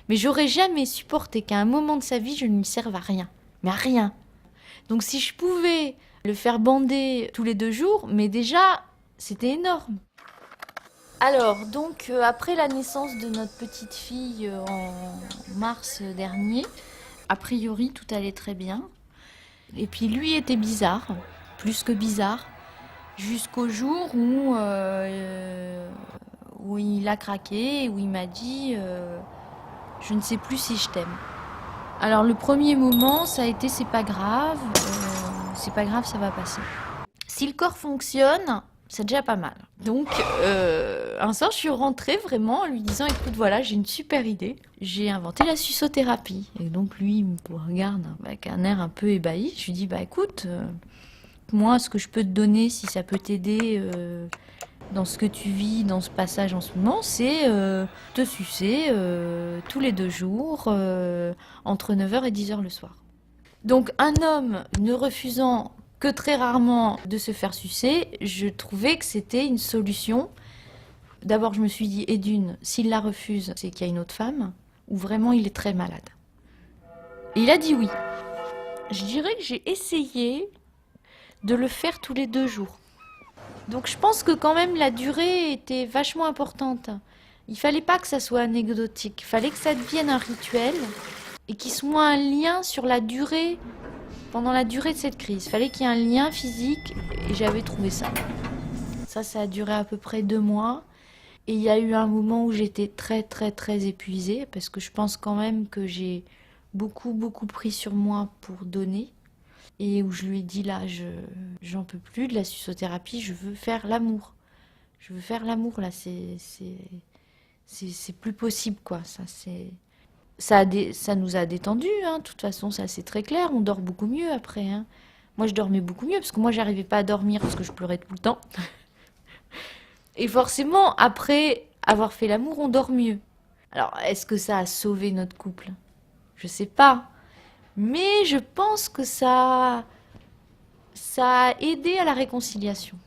Mais j'aurais jamais supporté qu'à un moment de sa vie, je ne lui serve à rien. Mais à rien. Donc si je pouvais le faire bander tous les 2 jours, mais déjà, c'était énorme. Alors, donc, après la naissance de notre petite fille en mars dernier, a priori, tout allait très bien. Et puis lui était bizarre, plus que bizarre, jusqu'au jour où il a craqué, où il m'a dit je ne sais plus si je t'aime. Alors le premier moment, ça a été c'est pas grave, ça va passer. Si le corps fonctionne, c'est déjà pas mal. Donc un soir, je suis rentrée vraiment en lui disant écoute, voilà, j'ai une super idée. J'ai inventé la suçothérapie. Et donc lui, il me regarde avec un air un peu ébahi. Je lui dis bah écoute, moi, ce que je peux te donner, si ça peut t'aider dans ce que tu vis, dans ce passage en ce moment, c'est te sucer tous les 2 jours, entre 9h et 10h le soir. Donc un homme ne refusant que très rarement de se faire sucer, je trouvais que c'était une solution. D'abord, je me suis dit, et d'une, s'il la refuse, c'est qu'il y a une autre femme, ou vraiment il est très malade. Et il a dit oui. Je dirais que j'ai essayé de le faire tous les 2 jours. Donc je pense que quand même la durée était vachement importante. Il fallait pas que ça soit anecdotique, il fallait que ça devienne un rituel et qu'il soit un lien sur la durée, pendant la durée de cette crise. Il fallait qu'il y ait un lien physique et j'avais trouvé ça. Ça a duré à peu près 2 mois. Et il y a eu un moment où j'étais très très très épuisée parce que je pense quand même que j'ai beaucoup beaucoup pris sur moi pour donner. Et où je lui ai dit là, j'en peux plus de la suçothérapie, je veux faire l'amour. Je veux faire l'amour là, c'est plus possible quoi. Ça nous a détendu, hein. De toute façon, ça c'est très clair. On dort beaucoup mieux après, hein. Moi, je dormais beaucoup mieux parce que moi, j'arrivais pas à dormir parce que je pleurais tout le temps. Et forcément, après avoir fait l'amour, on dort mieux. Alors, est-ce que ça a sauvé notre couple? Je sais pas. Mais je pense que ça a aidé à la réconciliation.